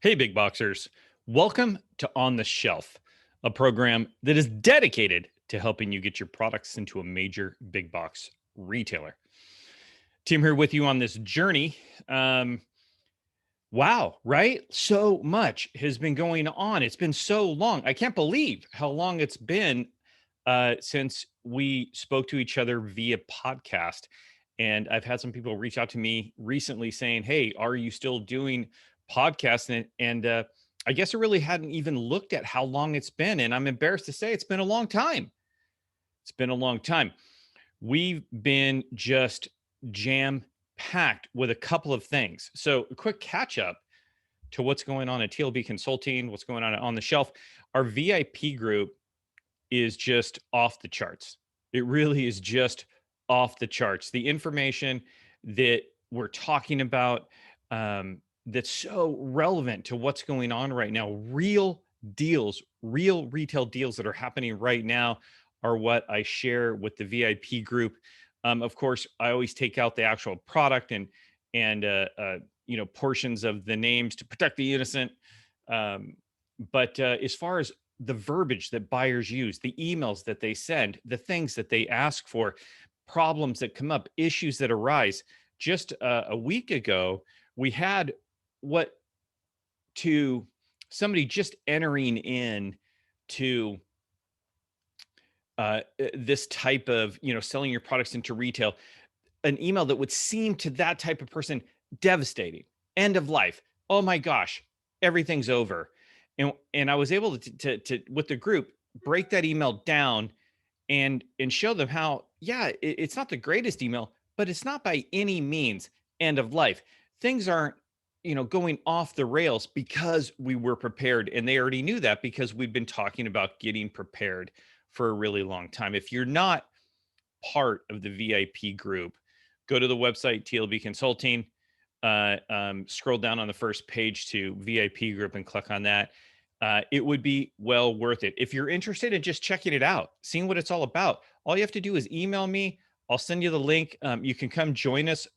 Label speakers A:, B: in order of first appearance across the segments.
A: Hey, big boxers. Welcome to On the Shelf, a program that is dedicated to helping you get your products into a major big box retailer. Tim here with you on this journey. Um, wow, right? So much has been going on. It's been so long. I can't believe how long it's been since we spoke to each other via podcast. And I've had some people reach out to me recently saying, "Hey, are you still doing podcasts?" And I guess I really hadn't even looked at how long it's been. And I'm embarrassed to say it's been a long time. It's been a long time. We've been just jam packed with a couple of things. So, a quick catch up to what's going on at TLB Consulting, what's going on the shelf. Our VIP group is just off the charts. It really is just off the charts. The information that we're talking about that's so relevant to what's going on right now, real deals, real retail deals that are happening right now are what I share with the VIP group. Of course, I always take out the actual product and portions of the names to protect the innocent. But as far as the verbiage that buyers use, the emails that they send, the things that they ask for, problems that come up, issues that arise. Just a week ago, we had what to somebody just entering in to this type of, selling your products into retail, an email that would seem to that type of person devastating, end of life. Oh my gosh, everything's over. And I was able to with the group break that email down and show them how, yeah, it's not the greatest email, but it's not by any means end of life. Things aren't, going off the rails because we were prepared, and they already knew that because we've been talking about getting prepared for a really long time. If you're not part of the VIP group, go to the website TLB Consulting, scroll down on the first page to VIP group and click on that. It would be well worth it. If you're interested in just checking it out, seeing what it's all about, all you have to do is email me. I'll send you the link. You can come join us.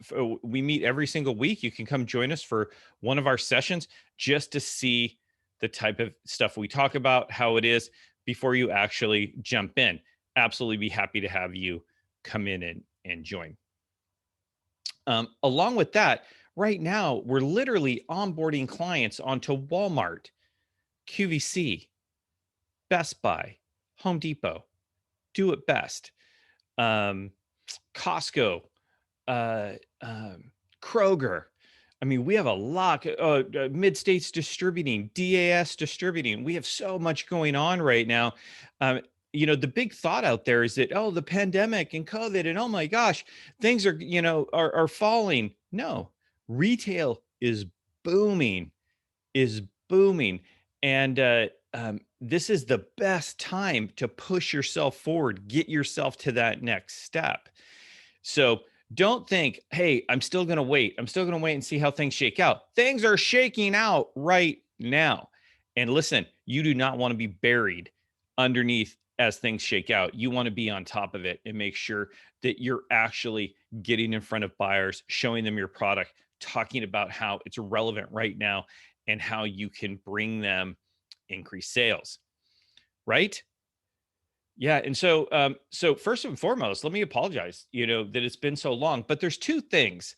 A: We meet every single week. You can come join us for one of our sessions just to see the type of stuff we talk about, how it is before you actually jump in. Absolutely be happy to have you come in and join. Along with that, right now, we're literally onboarding clients onto Walmart, QVC, Best Buy, Home Depot, Do It Best, Costco, uh, Kroger. I mean, we have a lot, Mid-States Distributing, DAS Distributing. We have so much going on right now. The big thought out there is that, oh, the pandemic and COVID and oh my gosh, things are, are falling. No, retail is booming, is booming. And this is the best time to push yourself forward, get yourself to that next step. So don't think, hey, I'm still going to wait. I'm still going to wait and see how things shake out. Things are shaking out right now. And listen, you do not want to be buried underneath as things shake out. You want to be on top of it and make sure that you're actually getting in front of buyers, showing them your product, talking about how it's relevant right now and how you can bring them increased sales, right? Yeah, and so first and foremost, let me apologize, that it's been so long. But there's two things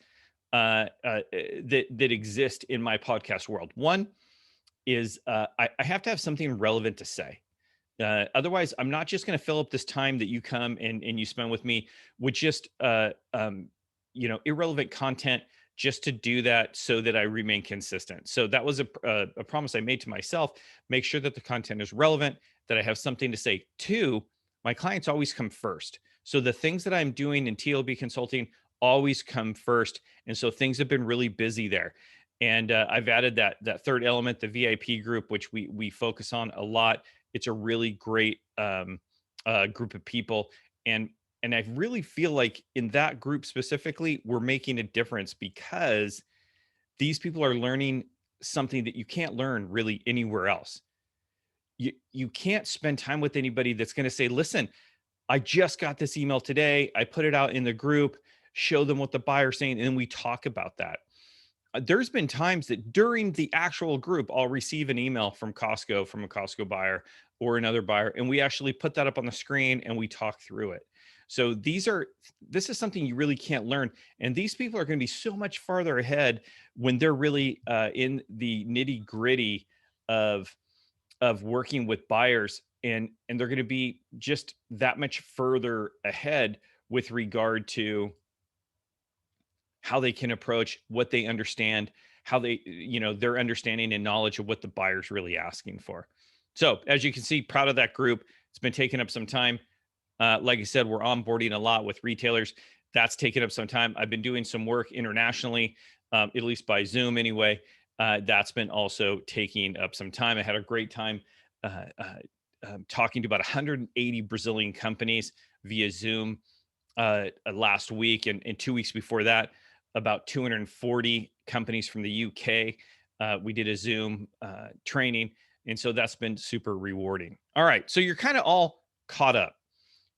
A: that exist in my podcast world. One is I have to have something relevant to say. Otherwise, I'm not just going to fill up this time that you come and you spend with me with just irrelevant content just to do that so that I remain consistent. So that was a promise I made to myself. Make sure that the content is relevant, that I have something to say. Two, my clients always come first. So the things that I'm doing in TLB Consulting always come first. And so things have been really busy there. And I've added that third element, the VIP group, which we focus on a lot. It's a really great group of people, and I really feel like in that group specifically, we're making a difference because these people are learning something that you can't learn really anywhere else. You can't spend time with anybody that's going to say, listen, I just got this email today. I put it out in the group, show them what the buyer's saying, and then we talk about that. there's been times that during the actual group, I'll receive an email from Costco, from a Costco buyer or another buyer, and we actually put that up on the screen and we talk through it. So this is something you really can't learn. And these people are going to be so much farther ahead when they're really in the nitty gritty of working with buyers, and they're going to be just that much further ahead with regard to how they can approach what they understand, how they, their understanding and knowledge of what the buyer's really asking for. So as you can see, proud of that group. It's been taking up some time. Like I said, we're onboarding a lot with retailers. That's taken up some time. I've been doing some work internationally, at least by Zoom anyway. That's been also taking up some time. I had a great time talking to about 180 Brazilian companies via Zoom last week, and 2 weeks before that, about 240 companies from the UK. We did a Zoom training, and so that's been super rewarding. All right, so you're kind of all caught up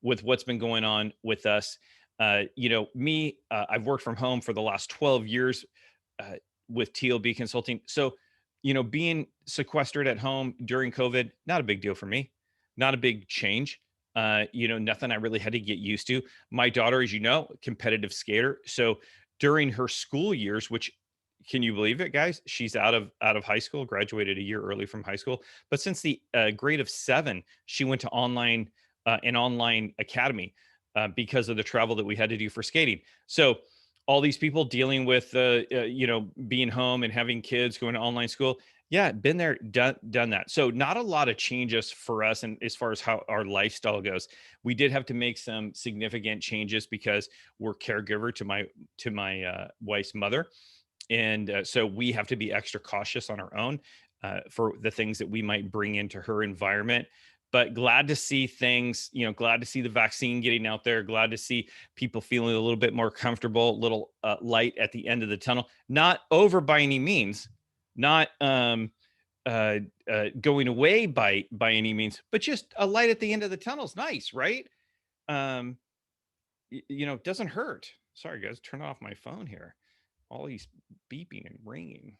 A: with what's been going on with us. Me, I've worked from home for the last 12 years with TLB Consulting. So, being sequestered at home during COVID, not a big deal for me, not a big change. Nothing I really had to get used to. My daughter, as you know, competitive skater. So during her school years, which, can you believe it, guys? She's out of high school, graduated a year early from high school. But since the grade of 7, she went to an online academy because of the travel that we had to do for skating. So all these people dealing with being home and having kids, going to online school. Yeah, been there, done that. So not a lot of changes for us, and as far as how our lifestyle goes, we did have to make some significant changes because we're caregiver to my wife's mother, and so we have to be extra cautious on our own for the things that we might bring into her environment. But glad to see things, glad to see the vaccine getting out there, glad to see people feeling a little bit more comfortable, a little light at the end of the tunnel. Not over by any means, not going away by any means, but just a light at the end of the tunnel is nice, right? Um, it doesn't hurt. Sorry, guys, turn off my phone here. All these beeping and ringing.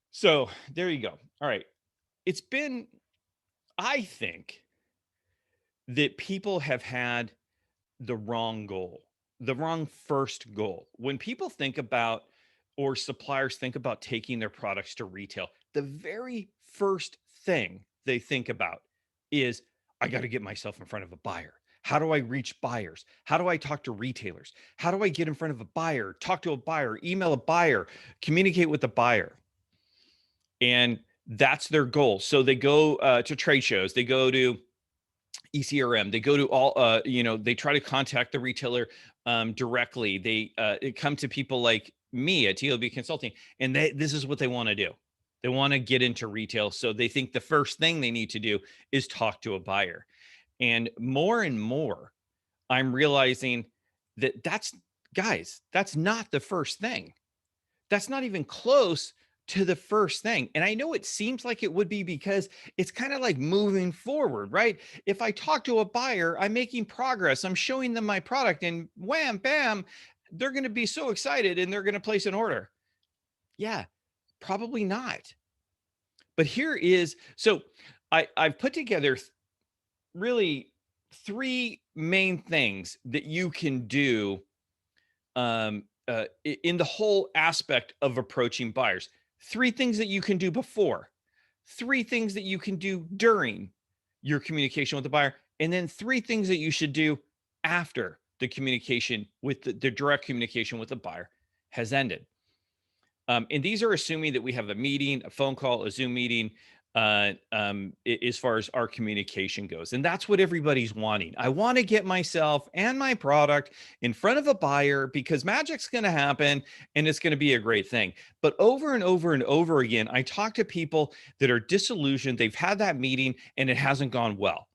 A: So there you go. All right. It's been, I think that people have had the wrong goal, the wrong first goal. When people think about, or suppliers think about taking their products to retail, the very first thing they think about is, I got to get myself in front of a buyer. How do I reach buyers? How do I talk to retailers? How do I get in front of a buyer, talk to a buyer, email a buyer, communicate with the buyer? And that's their goal. So they go to trade shows, they go to ECRM, they go to all, they try to contact the retailer directly. They come to people like me at TLB Consulting, and this is what they want to do. They want to get into retail. So they think the first thing they need to do is talk to a buyer. And more, I'm realizing that that's not the first thing. That's not even close to the first thing. And I know it seems like it would be because it's kind of like moving forward, right? If I talk to a buyer, I'm making progress, I'm showing them my product, and wham, bam, they're going to be so excited and they're going to place an order. Yeah, probably not. But so I've put together really 3 main things that you can do in the whole aspect of approaching buyers. 3 things that you can do before, 3 things that you can do during your communication with the buyer, and then 3 things that you should do after the communication with the direct communication with the buyer has ended. And these are assuming that we have a meeting, a phone call, a Zoom meeting, as far as our communication goes. And that's what everybody's wanting. I want to get myself and my product in front of a buyer because magic's going to happen and it's going to be a great thing. But over and over and over again, I talk to people that are disillusioned. They've had that meeting and it hasn't gone well.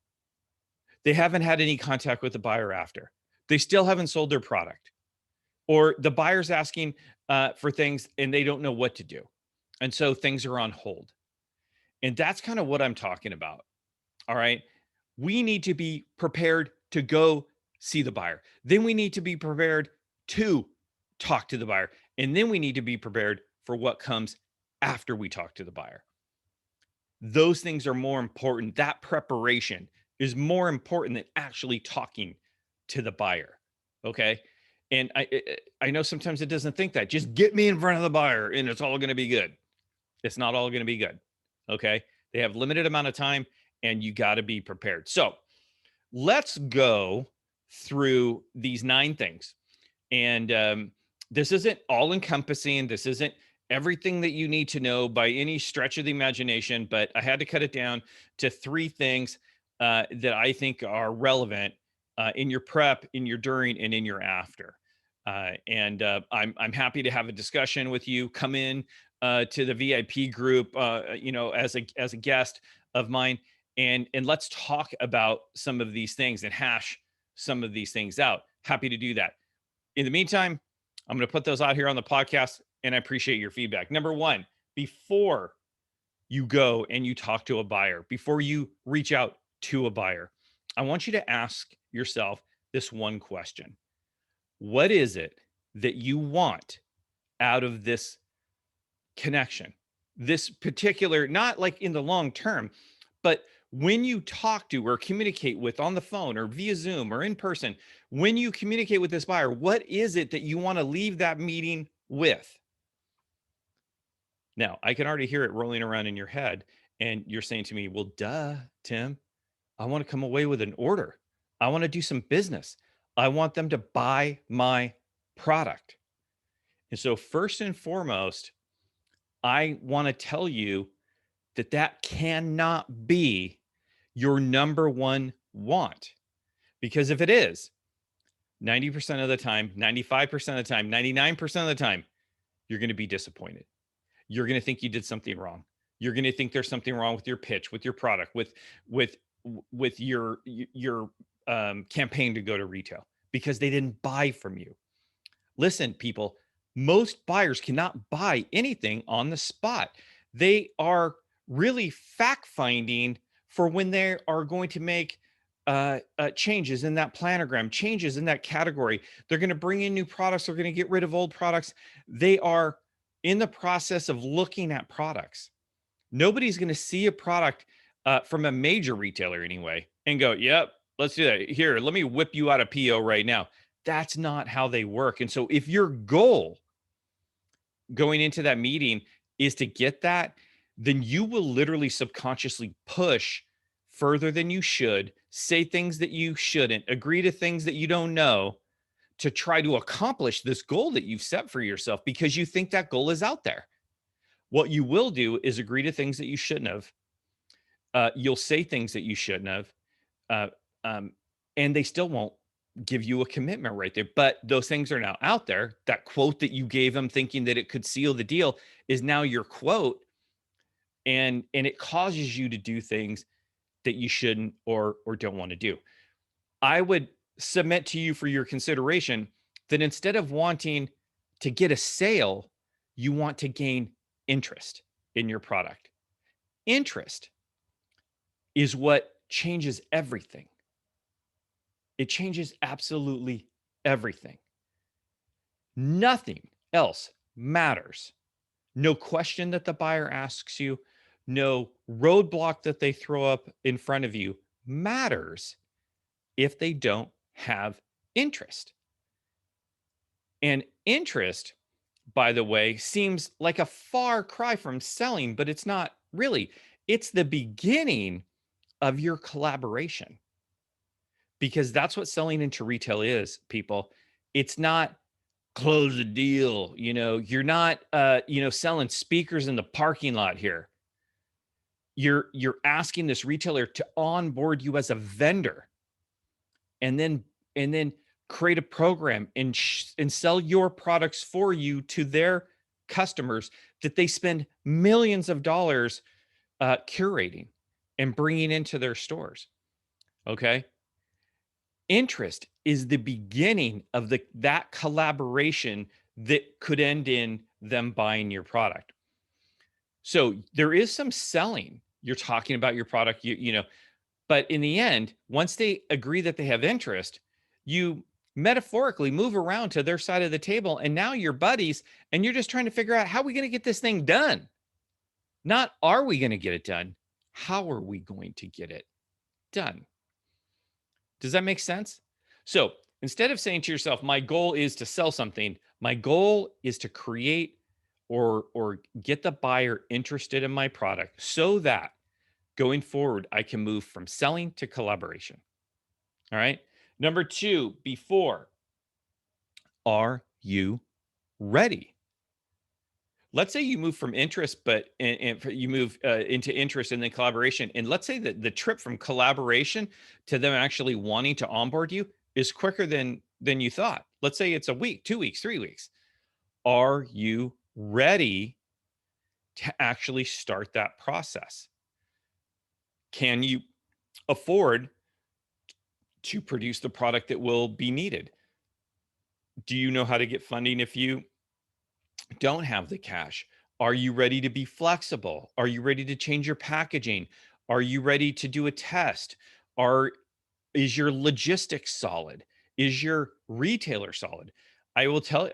A: They haven't had any contact with the buyer after. They still haven't sold their product. Or the buyer's asking for things and they don't know what to do. And so things are on hold. And that's kind of what I'm talking about. All right. We need to be prepared to go see the buyer. Then we need to be prepared to talk to the buyer. And then we need to be prepared for what comes after we talk to the buyer. Those things are more important. That preparation is more important than actually talking to the buyer. Okay. And I know sometimes it doesn't think that. Just get me in front of the buyer and it's all going to be good. It's not all going to be good. Okay. They have limited amount of time and you got to be prepared. So let's go through these 9 things. And this isn't all encompassing. This isn't everything that you need to know by any stretch of the imagination, but I had to cut it down to 3 things that I think are relevant in your prep, in your during, and in your after. I'm happy to have a discussion with you. Come in to the VIP group, as a guest of mine, and let's talk about some of these things and hash some of these things out. Happy to do that. In the meantime, I'm going to put those out here on the podcast, and I appreciate your feedback. Number 1, before you go and you talk to a buyer, before you reach out to a buyer, I want you to ask yourself this one question. What is it that you want out of this connection? This particular, not like in the long term, but when you talk to or communicate with on the phone or via Zoom or in person, when you communicate with this buyer, what is it that you want to leave that meeting with? Now, I can already hear it rolling around in your head, and you're saying to me, well, duh, Tim, I want to come away with an order. I want to do some business. I want them to buy my product. And so, first and foremost, I want to tell you that that cannot be your number one want. Because if it is, 90% of the time, 95% of the time, 99% of the time, you're going to be disappointed. You're going to think you did something wrong. You're going to think there's something wrong with your pitch, with your product, with your campaign to go to retail because they didn't buy from you. Listen, people, most buyers cannot buy anything on the spot. They are really fact finding for when they are going to make changes in that planogram, changes in that category. They're going to bring in new products. They're going to get rid of old products. They are in the process of looking at products. Nobody's going to see a product from a major retailer anyway and go, yep, let's do that. Here, let me whip you out a PO right now. That's not how they work. And so if your goal going into that meeting is to get that, then you will literally subconsciously push further than you should, say things that you shouldn't, agree to things that you don't know to try to accomplish this goal that you've set for yourself because you think that goal is out there. What you will do is agree to things that you shouldn't have. You'll say things that you shouldn't have. Uh, and they still won't give you a commitment right there. But those things are now out there. That quote that you gave them thinking that it could seal the deal is now your quote. And it causes you to do things that you shouldn't or don't want to do. I would submit to you for your consideration that instead of wanting to get a sale, you want to gain interest in your product. Interest is what changes everything. It changes absolutely everything. Nothing else matters. No question that the buyer asks you, no roadblock that they throw up in front of you matters if they don't have interest. And interest, by the way, seems like a far cry from selling, but it's not really. It's the beginning of your collaboration because that's what selling into retail is, people. It's not close a deal. You're not, selling speakers in the parking lot here. You're asking this retailer to onboard you as a vendor and then create a program and sell your products for you to their customers that they spend millions of dollars curating and bringing into their stores. Okay. Interest is the beginning of that collaboration that could end in them buying your product. So there is some selling. You're talking about your product, but in the end, once they agree that they have interest, you metaphorically move around to their side of the table, and now you're buddies, and you're just trying to figure out how are we going to get this thing done. Not are we going to get it done? How are we going to get it done? Does that make sense? So instead of saying to yourself, my goal is to sell something, my goal is to create or get the buyer interested in my product so that going forward, I can move from selling to collaboration. All right. Number two, before, are you ready? Let's say you move from interest, but and you move into interest and then collaboration. And let's say that the trip from collaboration to them actually wanting to onboard you is quicker than you thought. Let's say it's a week, 2 weeks, 3 weeks. Are you ready to actually start that process? Can you afford to produce the product that will be needed? Do you know how to get funding if you don't have the cash? Are you ready to be flexible? Are you ready to change your packaging? Are you ready to do a test? Are is your logistics solid? Is your retailer solid? I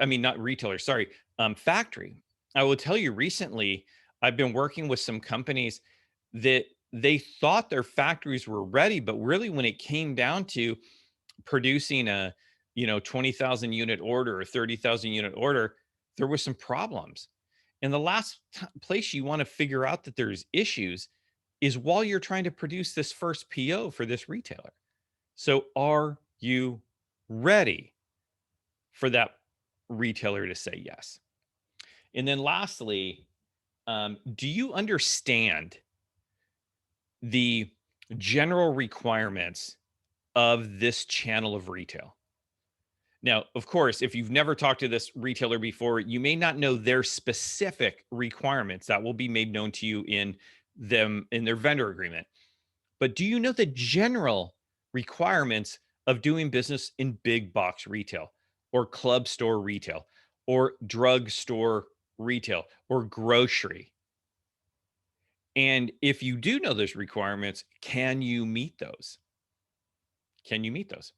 A: mean, not retailer, sorry, factory. I will tell you recently, I've been working with some companies that they thought their factories were ready, but really when it came down to producing a 20,000 unit order or 30,000 unit order, there was some problems. And the last place you want to figure out that there's issues is while you're trying to produce this first PO for this retailer. So are you ready for that retailer to say yes? And then lastly, do you understand the general requirements of this channel of retail? Now, of course, if you've never talked to this retailer before, you may not know their specific requirements that will be made known to you in their vendor agreement. But do you know the general requirements of doing business in big box retail or club store retail or drug store retail or grocery? And if you do know those requirements, can you meet those? Can you meet those?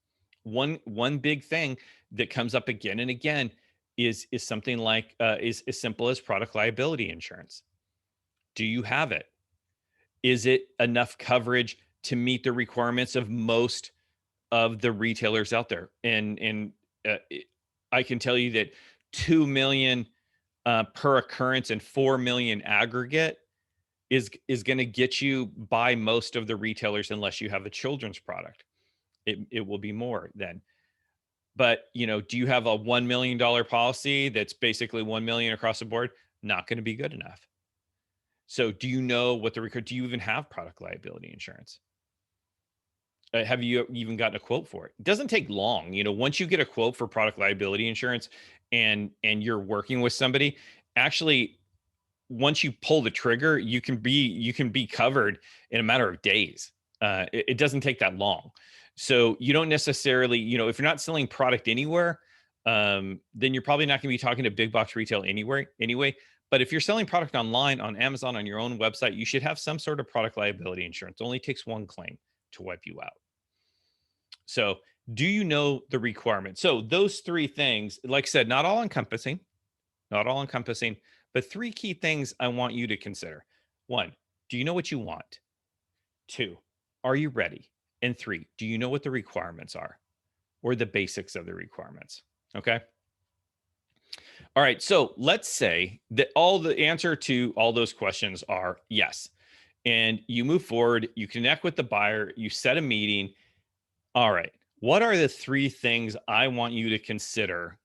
A: One big thing that comes up again and again is something like is as simple as product liability insurance. Do you have it? Is it enough coverage to meet the requirements of most of the retailers out there? And I can tell you that 2 million per occurrence and 4 million aggregate is going to get you by most of the retailers unless you have a children's product. It will be more then. But do you have a $1 million policy that's basically 1 million across the board? Not going to be good enough. So do you know what do you even have product liability insurance? Have you even gotten a quote for it? It doesn't take long. Once you get a quote for product liability insurance and you're working with somebody, actually, once you pull the trigger, you can be covered in a matter of days. It doesn't take that long. So you don't necessarily, if you're not selling product anywhere, then you're probably not going to be talking to big box retail anywhere anyway. But if you're selling product online on Amazon on your own website, you should have some sort of product liability insurance. It only takes one claim to wipe you out. So, do you know the requirements? So, those three things, like I said, not all encompassing, but three key things I want you to consider. One, do you know what you want? Two, are you ready? And three, do you know what the requirements are or the basics of the requirements? Okay. All right. So let's say that all the answer to all those questions are yes. And you move forward, you connect with the buyer, you set a meeting. All right. What are the three things I want you to consider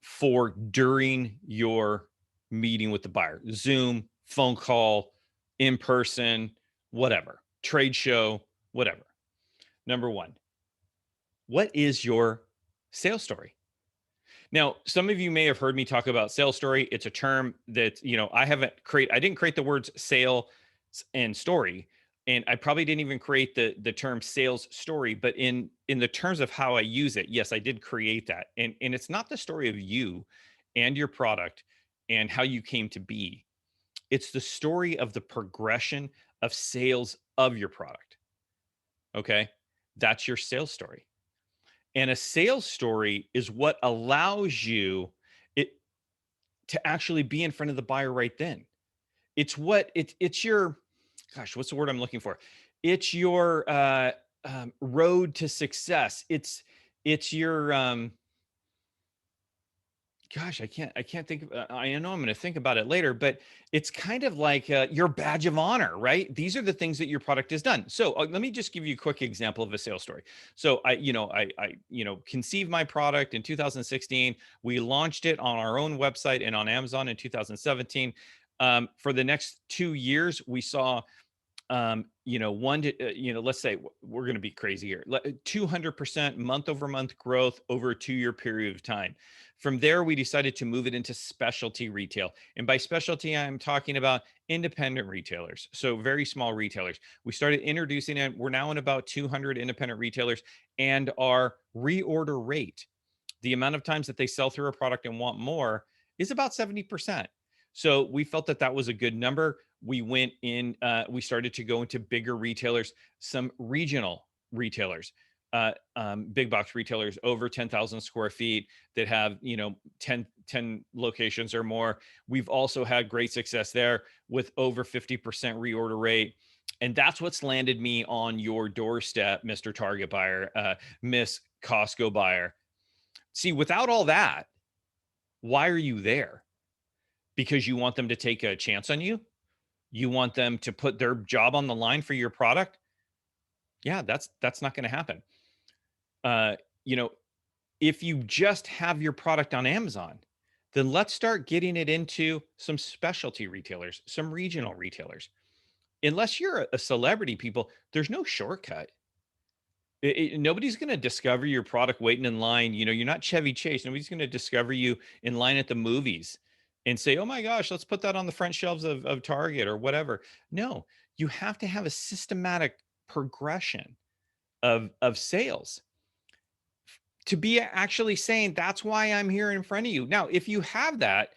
A: for during your meeting with the buyer? Zoom, phone call, in person, whatever, trade show, whatever. Number one, what is your sales story? Now, some of you may have heard me talk about sales story. It's a term that, I didn't create the words sale and story. And I probably didn't even create the term sales story, but in the terms of how I use it, yes, I did create that. And it's not the story of you and your product and how you came to be. It's the story of the progression of sales of your product. Okay? That's your sales story. And a sales story is what allows you it to actually be in front of the buyer right then. It's your, gosh, what's the word I'm looking for? It's your road to success. It's your gosh, I can't think of, I know I'm going to think about it later, but it's kind of like your badge of honor, right? These are the things that your product has done. So let me just give you a quick example of a sales story. So I conceived my product in 2016. We launched it on our own website and on Amazon in 2017. For the next 2 years, we saw one to, let's say we're going to be crazy here, 200% month over month growth over a 2 year period of time. From there, we decided to move it into specialty retail. And by specialty, I'm talking about independent retailers. So very small retailers. We started introducing it. We're now in about 200 independent retailers, and our reorder rate, the amount of times that they sell through a product and want more, is about 70%. So we felt that that was a good number. We went in, we started to go into bigger retailers, some regional retailers, big box retailers over 10,000 square feet that have, 10 locations or more. We've also had great success there with over 50% reorder rate. And that's what's landed me on your doorstep, Mr. Target buyer, Miss Costco buyer. See, without all that, why are you there? Because you want them to take a chance on you? You want them to put their job on the line for your product? Yeah, that's not going to happen. Uh, you know, if you just have your product on Amazon, then let's start getting it into some specialty retailers, some regional retailers. Unless you're a celebrity, people, there's no shortcut. Nobody's going to discover your product waiting in line. You're not Chevy Chase. Nobody's going to discover you in line at the movies and say, oh my gosh, let's put that on the front shelves of Target or whatever. No, you have to have a systematic progression of sales to be actually saying, that's why I'm here in front of you. Now, if you have that,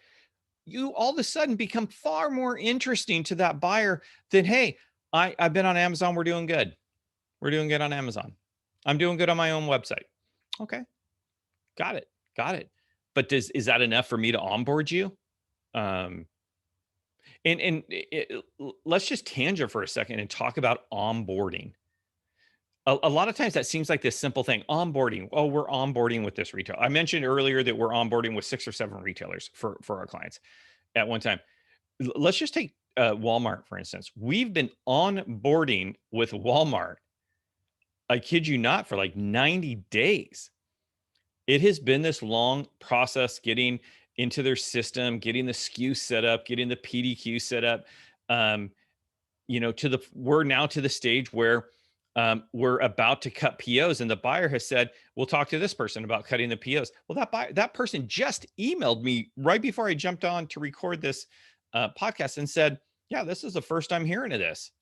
A: you all of a sudden become far more interesting to that buyer than, hey, I've been on Amazon. We're doing good. We're doing good on Amazon. I'm doing good on my own website. Okay. Got it. Got it. But is that enough for me to onboard you? Um, let's just tangent for a second and talk about onboarding. A lot of times that seems like this simple thing, onboarding. Oh, we're onboarding with this retail. I mentioned earlier that we're onboarding with 6 or 7 retailers for our clients at one time. Let's just take Walmart, for instance. We've been onboarding with Walmart, I kid you not, for like 90 days. It has been this long process getting into their system, getting the SKU set up, getting the PDQ set up. Um, we're now to the stage where we're about to cut POs, and the buyer has said, "We'll talk to this person about cutting the POs." Well, that person just emailed me right before I jumped on to record this podcast and said, "Yeah, this is the first I'm hearing of this."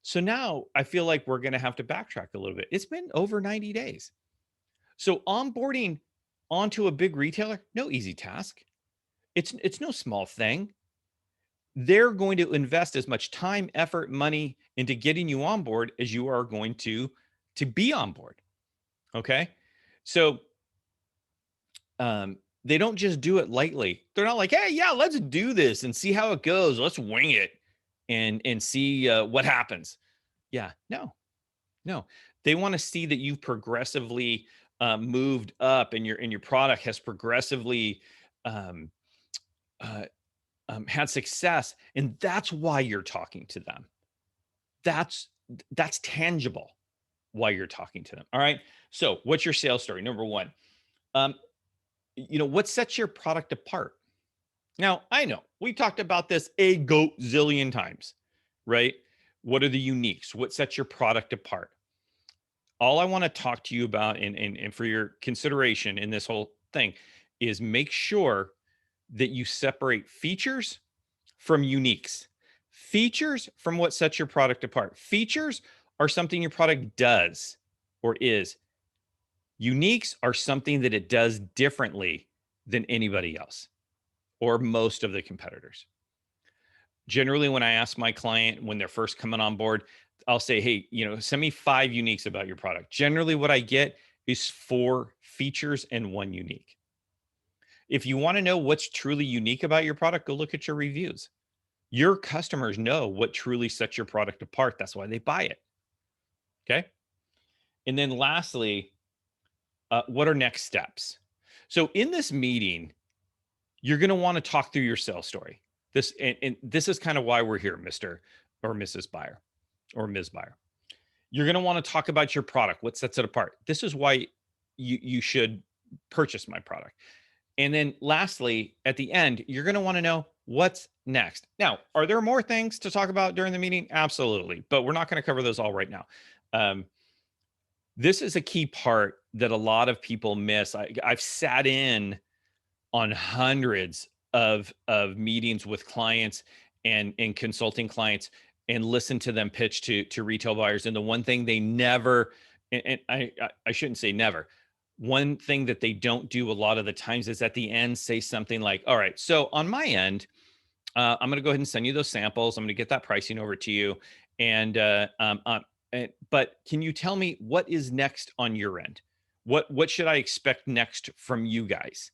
A: So now I feel like we're going to have to backtrack a little bit. It's been over 90 days. So onboarding onto a big retailer, no easy task. It's no small thing. They're going to invest as much time, effort, money into getting you on board as you are going to be on board. Okay? So they don't just do it lightly. They're not like, "Hey, yeah, let's do this and see how it goes. Let's wing it and see what happens." Yeah, no. They want to see that you've progressively moved up, and your product has progressively um, uh, had success, and that's why you're talking to them. That's that's tangible. Why you're talking to them. All right. So, what's your sales story? Number one, um, what sets your product apart? Now, I know we talked about this a zillion times, right? What are the uniques? What sets your product apart? All I want to talk to you about, and for your consideration in this whole thing, is make sure that you separate features from uniques. Features from what sets your product apart. Features are something your product does or is. Uniques are something that it does differently than anybody else or most of the competitors. Generally, when I ask my client when they're first coming on board, I'll say, "Hey, send me 5 uniques about your product." Generally, what I get is 4 features and 1 unique. If you want to know what's truly unique about your product, go look at your reviews. Your customers know what truly sets your product apart. That's why they buy it. Okay. And then lastly, what are next steps? So in this meeting, you're going to want to talk through your sales story. And this is kind of why we're here, Mr. or Mrs. Buyer or Ms. Buyer. You're going to want to talk about your product, what sets it apart. This is why you should purchase my product. And then lastly, at the end, you're going to want to know what's next. Now, are there more things to talk about during the meeting? Absolutely. But we're not going to cover those all right now. This is a key part that a lot of people miss. I've sat in on hundreds of meetings with clients and consulting clients and listen to them pitch to retail buyers. And the one thing they never, and I shouldn't say never, one thing that they don't do a lot of the times is at the end say something like, all right, so on my end, I'm going to go ahead and send you those samples. I'm going to get that pricing over to you. And, but can you tell me what is next on your end? What should I expect next from you guys?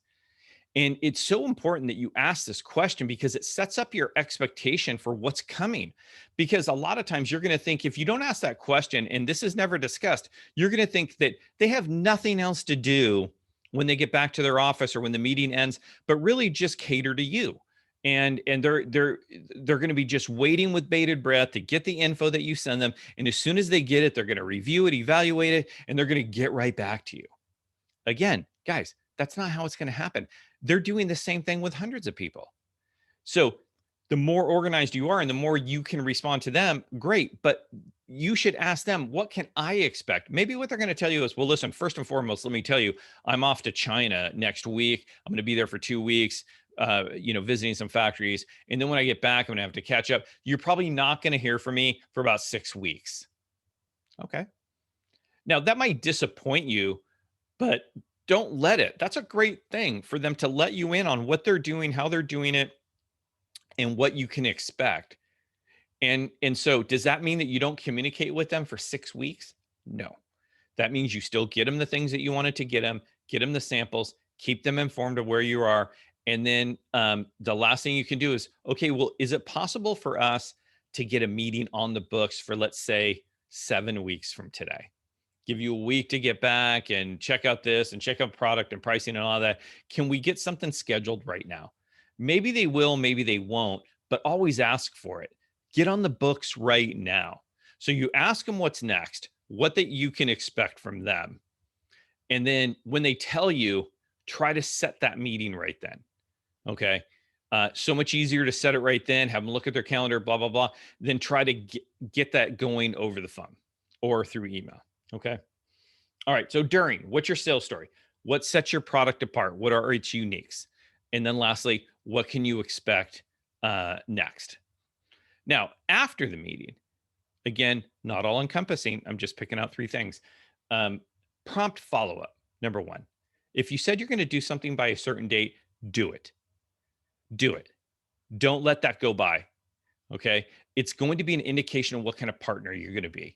A: And it's so important that you ask this question because it sets up your expectation for what's coming. Because a lot of times you're going to think if you don't ask that question, and this is never discussed, you're going to think that they have nothing else to do when they get back to their office or when the meeting ends, but really just cater to you. And they're going to be just waiting with bated breath to get the info that you send them. And as soon as they get it, they're going to review it, evaluate it, and they're going to get right back to you. Again, guys, that's not how it's going to happen. They're doing the same thing with hundreds of people. So the more organized you are and the more you can respond to them, great. But you should ask them, what can I expect? Maybe what they're going to tell you is, well, listen, first and foremost, let me tell you, I'm off to China next week. I'm going to be there for 2 weeks, visiting some factories. And then when I get back, I'm going to have to catch up. You're probably not going to hear from me for about 6 weeks. Okay. Now that might disappoint you, but don't let it. That's a great thing for them to let you in on what they're doing, how they're doing it, and what you can expect. And so does that mean that you don't communicate with them for 6 weeks? No. That means you still get them the things that you wanted to get them the samples, keep them informed of where you are. And then the last thing you can do is, okay, well, is it possible for us to get a meeting on the books for, let's say, 7 weeks from today? Give you a week to get back and check out this and check out product and pricing and all that. Can we get something scheduled right now? Maybe they will, maybe they won't, but always ask for it. Get on the books right now. So you ask them what's next, what that you can expect from them. And then when they tell you, try to set that meeting right then. Okay. So much easier to set it right then, have them look at their calendar, blah, blah, blah, then try to get that going over the phone or through email. Okay. All right. So what's your sales story? What sets your product apart? What are its uniques? And then lastly, what can you expect next? Now, after the meeting, again, not all encompassing. I'm just picking out 3 things. Prompt follow-up. Number 1, if you said you're going to do something by a certain date, do it. Do it. Don't let that go by. Okay. It's going to be an indication of what kind of partner you're going to be.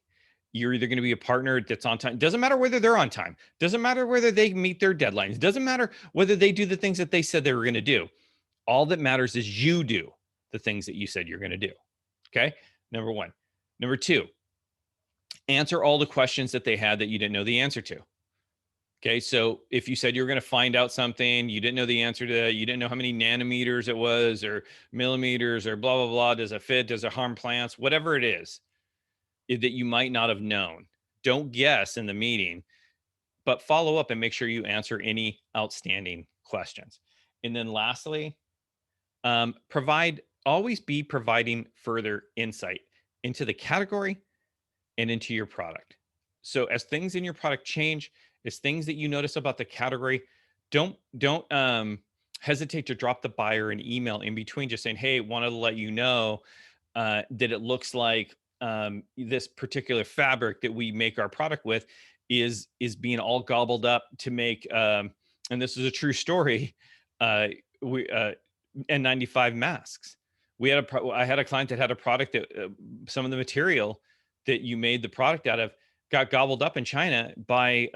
A: You're either going to be a partner that's on time. Doesn't matter whether they're on time. Doesn't matter whether they meet their deadlines. Doesn't matter whether they do the things that they said they were going to do. All that matters is you do the things that you said you're going to do. Okay. Number 1. Number 2, answer all the questions that they had that you didn't know the answer to. Okay. So if you said you were going to find out something, you didn't know the answer to that, you didn't know how many nanometers it was or millimeters or blah, blah, blah. Does it fit? Does it harm plants? Whatever it is that you might not have known. Don't guess in the meeting, but follow up and make sure you answer any outstanding questions. And then lastly, always be providing further insight into the category and into your product. So as things in your product change, as things that you notice about the category, don't hesitate to drop the buyer an email in between, just saying, hey, wanted to let you know that it looks like this particular fabric that we make our product with is being all gobbled up to make, and this is a true story, N95 masks. I had a client that had a product that some of the material that you made the product out of got gobbled up in China by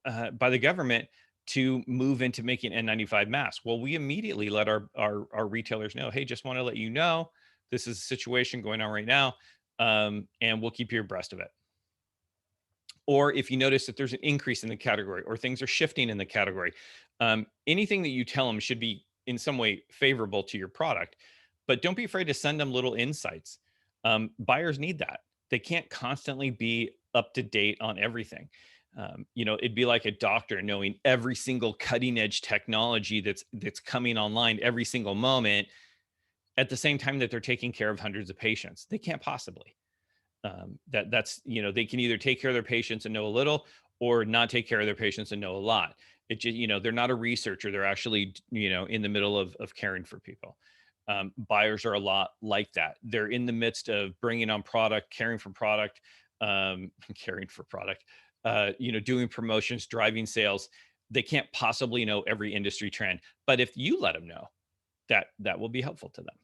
A: by the government to move into making N95 masks. Well, we immediately let our retailers know, hey, just want to let you know this is a situation going on right now, and we'll keep you abreast of it. Or if you notice that there's an increase in the category or things are shifting in the category, anything that you tell them should be in some way favorable to your product. But don't be afraid to send them little insights. Buyers need that. They can't constantly be up to date on everything. It'd be like a doctor knowing every single cutting edge technology that's coming online every single moment at the same time that they're taking care of hundreds of patients. They can't possibly. They can either take care of their patients and know a little, or not take care of their patients and know a lot. It just, they're not a researcher. They're actually, in the middle of caring for people. Buyers are a lot like that. They're in the midst of bringing on product, caring for product, caring for product, doing promotions, driving sales. They can't possibly know every industry trend, but if you let them know, that will be helpful to them.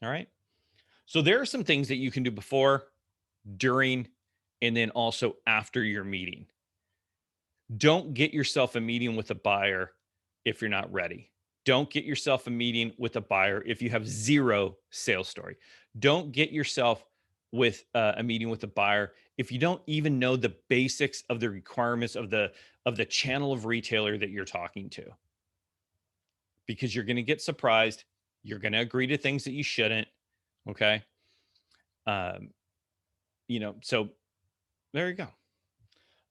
A: All right. So there are some things that you can do before, during, and then also after your meeting. Don't get yourself a meeting with a buyer if you're not ready. Don't get yourself a meeting with a buyer if you have zero sales story. Don't get yourself with a meeting with a buyer if you don't even know the basics of the requirements of the channel of retailer that you're talking to, because you're going to get surprised. You're going to agree to things that you shouldn't. Okay. Um, so there you go.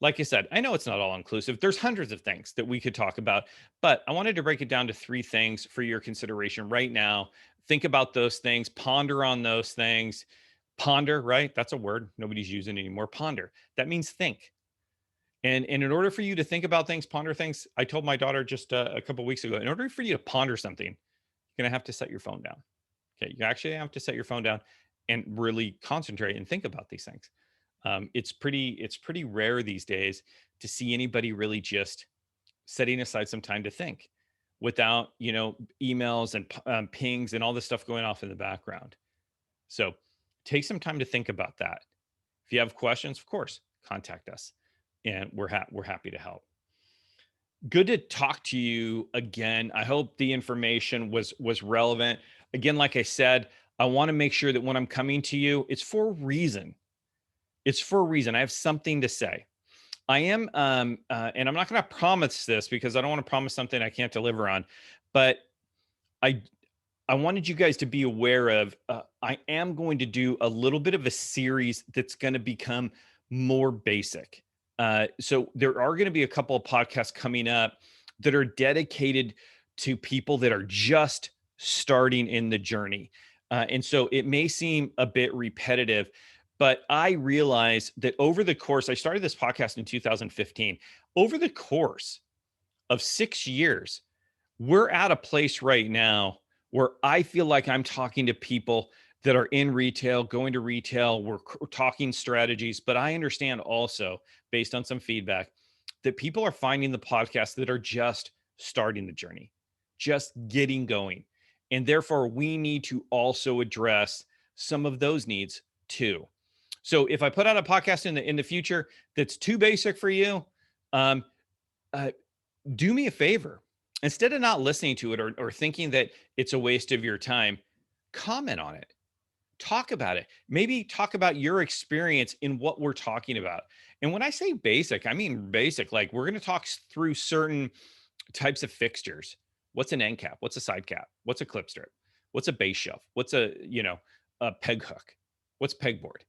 A: Like I said, I know it's not all inclusive. There's hundreds of things that we could talk about, but I wanted to break it down to 3 things for your consideration right now. Think about those things, ponder on those things. Ponder, right? That's a word nobody's using anymore. Ponder. That means think. And in order for you to think about things, ponder things, I told my daughter just a couple of weeks ago, in order for you to ponder something, you're going to have to set your phone down. Okay. You actually have to set your phone down and really concentrate and think about these things. It's pretty rare these days to see anybody really just setting aside some time to think without emails and pings and all this stuff going off in the background. So take some time to think about that. If you have questions, of course, contact us, and we're happy to help. Good to talk to you again. I hope the information was relevant. Again, like I said, I want to make sure that when I'm coming to you, it's for a reason. It's for a reason. I have something to say. I am, and I'm not going to promise this because I don't want to promise something I can't deliver on. But I, I wanted you guys to be aware of. I am going to do a little bit of a series that's going to become more basic. So there are going to be a couple of podcasts coming up that are dedicated to people that are just starting in the journey, and so it may seem a bit repetitive. But I realized that over the course, I started this podcast in 2015. Over the course of 6 years, we're at a place right now where I feel like I'm talking to people that are in retail, going to retail. We're talking strategies, but I understand also, based on some feedback, that people are finding the podcasts that are just starting the journey, just getting going. And therefore, we need to also address some of those needs too. So if I put out a podcast in the future that's too basic for you, um, uh, do me a favor. Instead of not listening to it or thinking that it's a waste of your time, comment on it. Talk about it. Maybe talk about your experience in what we're talking about. And when I say basic, I mean basic. Like, we're going to talk through certain types of fixtures. What's an end cap? What's a side cap? What's a clip strip? What's a base shelf? What's a peg hook? What's pegboard?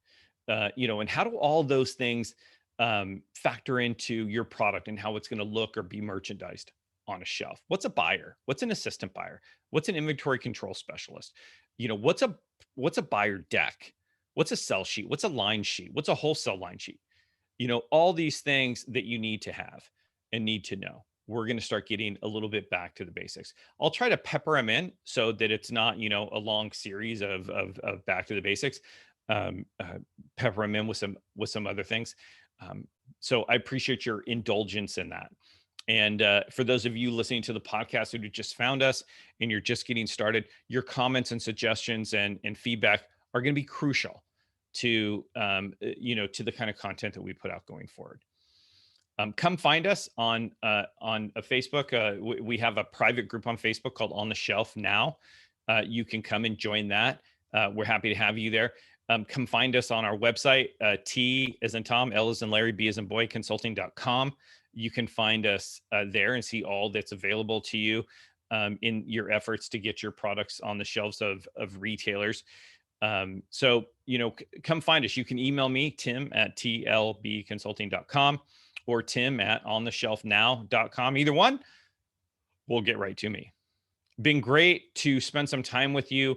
A: And how do all those things factor into your product and how it's going to look or be merchandised on a shelf? What's a buyer? What's an assistant buyer? What's an inventory control specialist? What's a buyer deck? What's a sell sheet? What's a line sheet? What's a wholesale line sheet? All these things that you need to have and need to know. We're going to start getting a little bit back to the basics. I'll try to pepper them in so that it's not, a long series of back to the basics. Pepper them in with some other things. So I appreciate your indulgence in that. And for those of you listening to the podcast who just found us and you're just getting started, your comments and suggestions and feedback are going to be crucial to to the kind of content that we put out going forward. Come find us on Facebook. We have a private group on Facebook called On the Shelf Now. You can come and join that. We're happy to have you there. Come find us on our website, T as in Tom, L as in Larry, B as in boy, consulting.com. You can find us there and see all that's available to you in your efforts to get your products on the shelves of retailers. So, come find us. You can email me, Tim at tlbconsulting.com, or Tim at ontheshelfnow.com. Either one will get right to me. Been great to spend some time with you.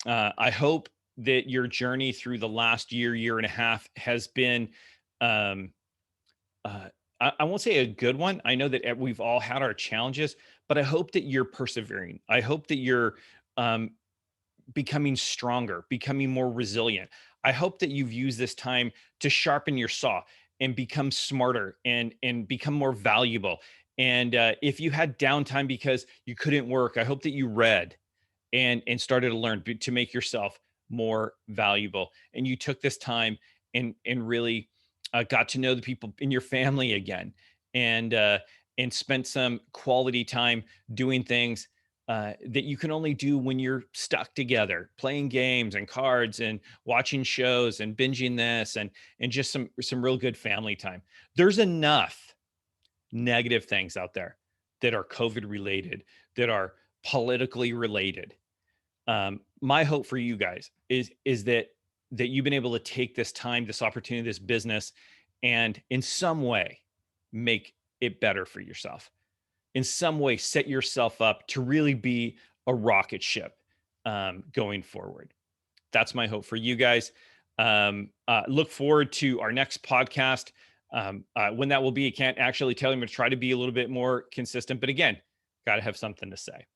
A: I hope that your journey through the last year and a half has been, um, I won't say a good one. I know that we've all had our challenges, but I hope that you're persevering. I hope that you're um, becoming stronger, becoming more resilient. I hope that you've used this time to sharpen your saw and become smarter and become more valuable. And if you had downtime because you couldn't work, I hope that you read and started to learn to make yourself more valuable. And you took this time and really got to know the people in your family again, and and spent some quality time doing things that you can only do when you're stuck together, playing games and cards and watching shows and binging this and just some real good family time. There's enough negative things out there that are COVID related, that are politically related. My hope for you guys is that you've been able to take this time, this opportunity, this business, and in some way make it better for yourself. In some way, set yourself up to really be a rocket ship going forward. That's my hope for you guys. Look forward to our next podcast. When that will be, I can't actually tell you. I'm going to try to be a little bit more consistent, but again, got to have something to say.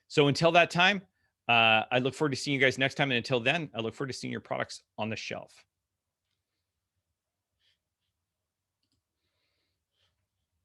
A: So until that time, I look forward to seeing you guys next time. And until then, I look forward to seeing your products on the shelf.